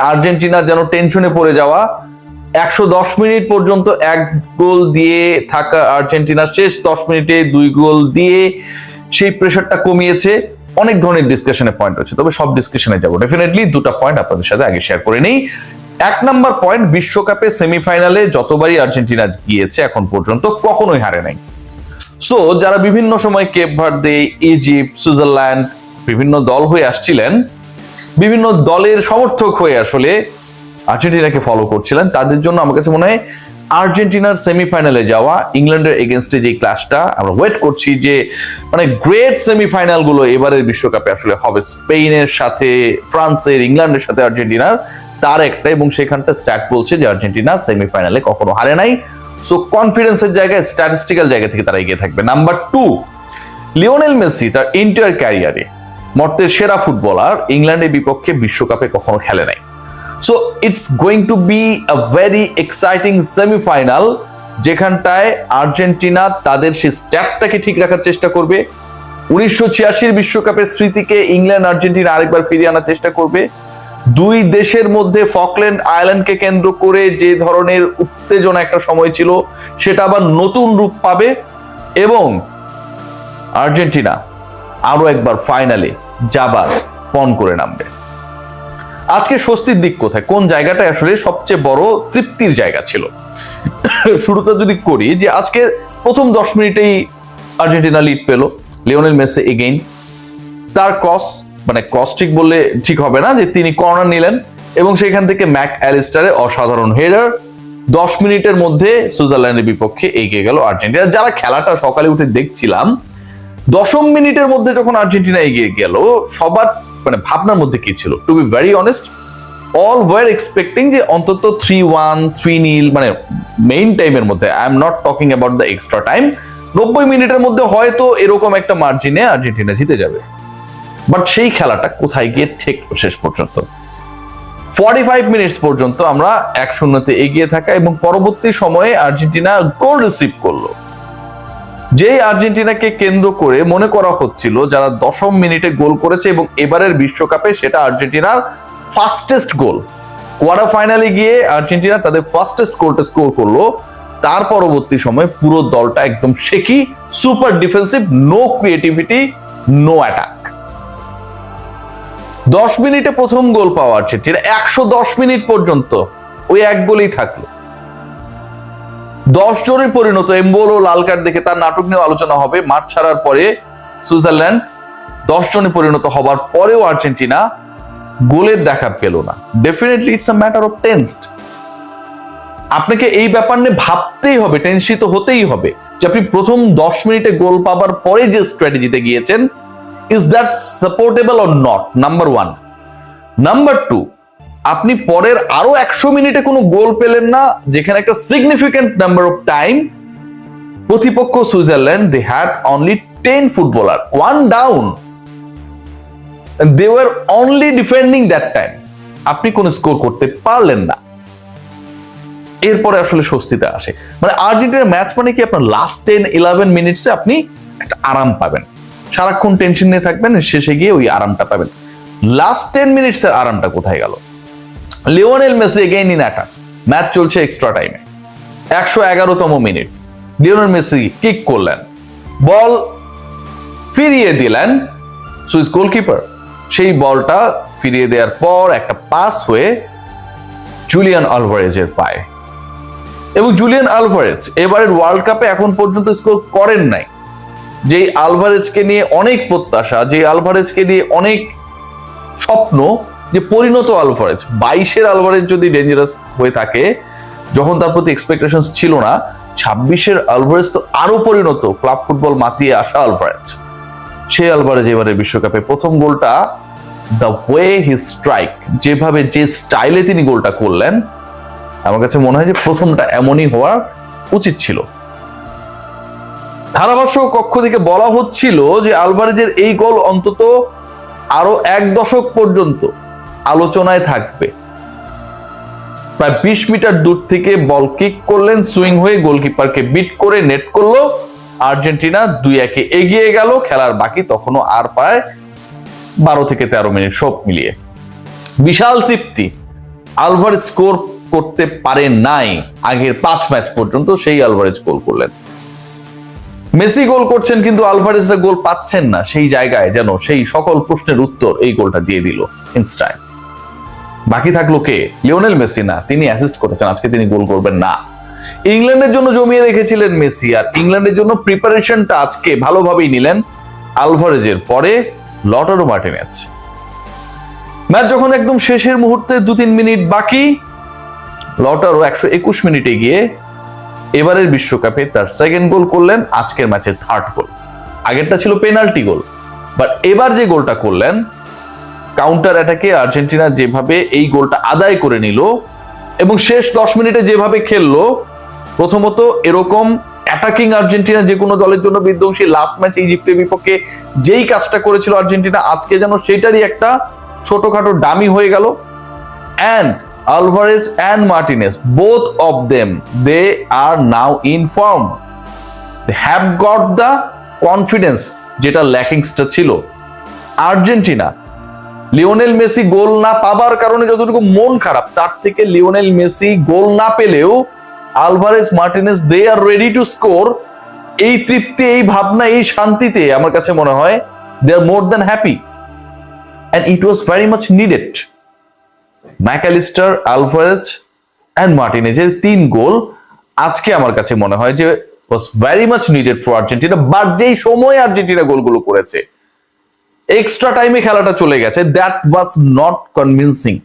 Argentina যেন টেনশনে পড়ে যাওয়া, 110 মিনিট পর্যন্ত 1 গোল দিয়ে থাকা আর্জেন্টিনা শেষ 10 মিনিটে 2 গোল দিয়ে সেই প্রেশারটা কমিয়েছে। অনেক ধরনের ডিসকাশনের পয়েন্ট রয়েছে, তবে সব ডিসকাশনে যাবো ডেফিনেটলি। দুটো পয়েন্ট আপনাদের সাথে আগে শেয়ার করে নেই। 1 নাম্বার পয়েন্ট, বিশ্বকাপে সেমিফাইনালে যতবারই আর্জেন্টিনা গিয়েছে এখন পর্যন্ত কখনোই হারে নাই। সো যারা বিভিন্ন সময় কেপ ভার্দে, ইজিপ্ট, সুইজারল্যান্ড বিভিন্ন দল হয়ে আসছিলেন, বিভিন্ন দলের সমর্থক হয়ে আসলে আর্জেন্টিনাকে ফলো করছিলেন, তাদের জন্য আমার কাছে মনে হয় আর্জেন্টিনার সেমিফাইনালে যাওয়া, ইংল্যান্ডের এগেনস্টে যে ক্লাসটা আমরা ওয়েট করছি, যে মানে গ্রেট সেমিফাইনাল গুলো এবারের বিশ্বকাপে আসলে হবে স্পেনের সাথে, ফ্রান্সের, ইংল্যান্ডের সাথে আর্জেন্টিনার, তার একটা। এবং সেখানটা স্ট্যাট বলছে যে আর্জেন্টিনা সেমিফাইনালে কখনো হারে নাই। সো কনফিডেন্সের জায়গায়, স্ট্যাটিস্টিক্যাল জায়গা থেকে তারা এগিয়ে থাকবে। নাম্বার 2, লিওনেল মেসি তার এন্টায়ার ক্যারিয়ারে মর্তের সেরা ফুটবলার, ইংল্যান্ডের বিপক্ষে বিশ্বকাপে কখনো খেলে নাই। So it's going to be a very exciting semifinal, যেখানটায় আর্জেন্টিনা তাদের সেই স্ট্যাটটাকে ঠিক রাখার চেষ্টা করবে। 1986 বিশ্বকাপের স্মৃতিকে ইংল্যান্ড আর্জেন্টিনা আরেকবার ফিরিয়ে আনার চেষ্টা করবে। দুই দেশের মধ্যে ফকল্যান্ড আইল্যান্ডকে কেন্দ্র করে যে ধরনের উত্তেজনা একটা সময় ছিল, সেটা আবার নতুন রূপ পাবে এবং আর্জেন্টিনা আরো একবার ফাইনালে যাবার পণ করে নামবে। আজকে স্বস্তির দিক কোথায়, কোন জায়গাটা আসলে সবচেয়ে বড় তৃপ্তির জায়গা ছিল? শুরুতে যদি করি যে আজকে প্রথম 10 মিনিটেই আর্জেন্টিনা লিড পেল, লিওনেল মেসি এগেইন তার ক্রস ঠিক বললে ঠিক হবে না, যে তিনি কর্নার নিলেন এবং সেখান থেকে ম্যাক অ্যালিস্টারের অসাধারণ হেডার। 10 মিনিটের মধ্যে সুইজারল্যান্ডের বিপক্ষে এগিয়ে গেল আর্জেন্টিনা। যারা খেলাটা সকালে উঠে দেখছিলাম, 10ম মিনিটের মধ্যে যখন আর্জেন্টিনা এগিয়ে গেল, সবার মানে ভাবনার মধ্যে কি ছিল? To be very honest, all were expecting যে অন্তত 3-1, 3-0, মানে মেইন টাইমের মধ্যে, I am not talking about the extra time, 90 মিনিটের মধ্যে হয়তো এরকম একটা মার্জিনে আর্জেন্টিনা জিতে যাবে। বাট সেই খেলাটা কোথায় গিয়ে ঠেকলো শেষ পর্যন্ত? 45 মিনিটস পর্যন্ত আমরা 1-0 এগিয়ে থাকা এবং পরবর্তী সময়ে আর্জেন্টিনা গোল রিসিভ করলো, যেই আর্জেন্টিনাকে কেন্দ্র করে মনে করা হচ্ছিল যারা 10ম মিনিটে গোল করেছে এবং এবারের বিশ্বকাপে সেটা আর্জেন্টিনার ফাস্টেস্ট গোল। কোয়ার্টার ফাইনালে গিয়ে আর্জেন্টিনা তাদের ফাস্টেস্ট গোলটা স্কোর করলো। তার পরবর্তী সময় পুরো দলটা একদম shaky, super defensive, no creativity, no attack. 10 মিনিটে প্রথম গোল পাওয়া আর্জেন্টিনা 110 মিনিট পর্যন্ত ওই এক গোলেই থাকলো। 10 জনের পরিণত, এমবোলো লাল কার্ড দেখে তার নাটক নিয়ে আলোচনা হবে। মাঠ ছাড়ার পরে সুইজারল্যান্ড 10 জনে পরিণত হবার পরেও আর্জেন্টিনা গোলের দেখা পেল না। Definitely it's a matter of tensed. আপনাকে এই ব্যাপার নিয়ে ভাবতেই হবে, টেনশিত হতেই হবে যে আপনি প্রথম 10 মিনিটে গোল পাবার পরে যে স্ট্র্যাটেজিতে গিয়েছেন, is that supportable or not? Number 1। Number 2, আপনি পরের আরো 100 মিনিটে কোনো গোল পেলেন না, যেখানে একটা সিগনিফিক্যান্ট নাম্বার অফ টাইম প্রতিপক্ষ Switzerland, they had only 10 footballer, 1 down, they were only defending that time. আপনি কোনো স্কোর করতে পারলেন না। এরপরে আসলে স্বস্তিতে আসে, মানে আর্জেন্টিনার ম্যাচ মানে কি, আপনার লাস্ট 10-11 মিনিটসে আপনি একটা আরাম পাবেন। সারাক্ষণ টেনশন নিয়ে থাকবেন, শেষে গিয়ে ওই আরামটা পাবেন। লাস্ট 10 মিনিটসের আরামটা কোথায় গেল? Lionel Messi again in attack, match চলছে এক্সট্রা টাইমে, 111তম মিনিট, লিওনেল মেসি কিক করলেন, বল ফিরিয়ে দিলেন সুইস গোলকিপার। সেই বলটা ফিরিয়ে দেওয়ার পর একটা পাস হয়ে জুলিয়ান আলভারেজের পায়ে, এবং জুলিয়ান আলভারেজ এবারের ওয়ার্ল্ড কাপে এখন পর্যন্ত স্কোর করেন নাই। যেই আলভারেজকে নিয়ে অনেক প্রত্যাশা, যে আলভারেজকে নিয়ে অনেক স্বপ্ন, যে পরিণত আলভারেজ, 22-এর আলভারেজ যদি ডেঞ্জারাস হয়ে থাকে, যখন তার প্রতি এক্সপেকটেশন ছিল না, 26-এর আলভারেজ তো আরো পরিণত, ক্লাব ফুটবল মাতিয়ে আসা আলভারেজ। সেই আলভারেজ এবারে বিশ্বকাপে প্রথম গোলটা, দ্য ওয়ে হি স্ট্রাইক, যেভাবে যে স্টাইলে তিনি গোলটা করলেন, আমার কাছে মনে হয় যে প্রথমটা এমনই হওয়া উচিত ছিল। ধারাভাষ্য কক্ষ থেকে বলা হচ্ছিল যে আলভারেজের এই গোল অন্তত আরো 1 দশক পর্যন্ত আলোচনায় থাকবে। প্রায় 20 মিটার দূর থেকে বল কিক করলেন, সুইং হয়ে গোলকিপারকে বিট করে নেট করলো, আর্জেন্টিনা 2-1 এগিয়ে গেল। খেলার বাকি তখনও আর প্রায় 12 থেকে 13 মিনিট, সব মিলিয়ে বিশাল তৃপ্তি। আলভারেজ স্কোর করতে পারে নাই আগের 5 ম্যাচ পর্যন্ত, সেই আলভারেজ গোল করলেন। মেসি গোল করছেন কিন্তু আলভারেজরা গোল পাচ্ছেন না, সেই জায়গায় যেন সেই সকল প্রশ্নের উত্তর এই গোলটা দিয়ে দিল ইনস্ট্যান্ট। বাকি থাকলো কে? লিওনেল মেসি না, তিনি অ্যাসিস্ট করেছেন, আজকে তিনি গোল করবেন না। ইংল্যান্ডের জন্য জমিয়ে রেখেছিলেন মেসি, আর ইংল্যান্ডের জন্য প্রিপারেশনটা আজকে ভালোভাবেই নিলেন আলভারেজের পরে লটারো মার্টিনেজ। ম্যাচ যখন একদম শেষের মুহূর্তে 2-3 মিনিট বাকি, লটারো 121 মিনিটে গিয়ে এবারের বিশ্বকাপে তার সেকেন্ড গোল করলেন, আজকের ম্যাচের থার্ড গোল। আগেরটা ছিল পেনাল্টি গোল, বাট এবার যে গোলটা করলেন কাউন্টার অ্যাটাকে আর্জেন্টিনা যেভাবে এই গোলটা আদায় করে নিল এবং শেষ 10 মিনিটে যেভাবে খেললো, প্রথমত এরকম অ্যাটাকিং আর্জেন্টিনা যে কোনো দলের জন্য বিধ্বংসী। লাস্ট ম্যাচ ইজিপ্টের বিপক্ষে যেই কাজটা করেছিল আর্জেন্টিনা, আজকে যেন সেটারই একটা ছোটখাটো ডামি হয়ে গেল। And Alvarez and Martinez, both of them, they are now in form. They have got the confidence যেটা ল্যাকিংসটা ছিল। আর্জেন্টিনা লিওনেল মেসি গোল না পাবার কারণে যতটুকু মন খারাপ, তার থেকে লিওনেল মেসি গোল না পেলেও Alvarez Martinez they are ready to score. এই তৃপ্তি, এই ভাবনা, এই শান্তিতে আমার কাছে মনে হয় they are more than happy, and it was very much needed. McAllister, Alvarez and মার্টিনেজের 3 গোল আজকে আমার কাছে মনে হয় যে was very much needed for Argentina. But যেই সময় আর্জেন্টিনা গোলগুলো করেছে, এক্সট্রা টাইমে খেলাটা চলে গেছে, that was not convincing,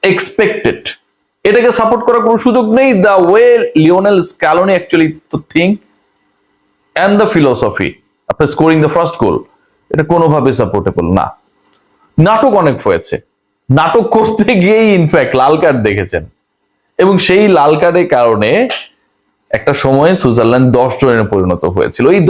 expected. এটাকে সাপোর্ট করার কোনো সুযোগ নেই। The way Lionel Scaloni actually to think and the philosophy after scoring the first goal, এটা কোনোভাবে সাপোর্টেবল না। নাটক অনেক হয়েছে, নাটক করতে গিয়েই ইনফ্যাক্ট লাল কার্ড দেখেছেন, এবং সেই লাল কার্ডের কারণে একটা সময়ে সুইজারল্যান্ড 10 জনে পরিণত হয়েছিল। এই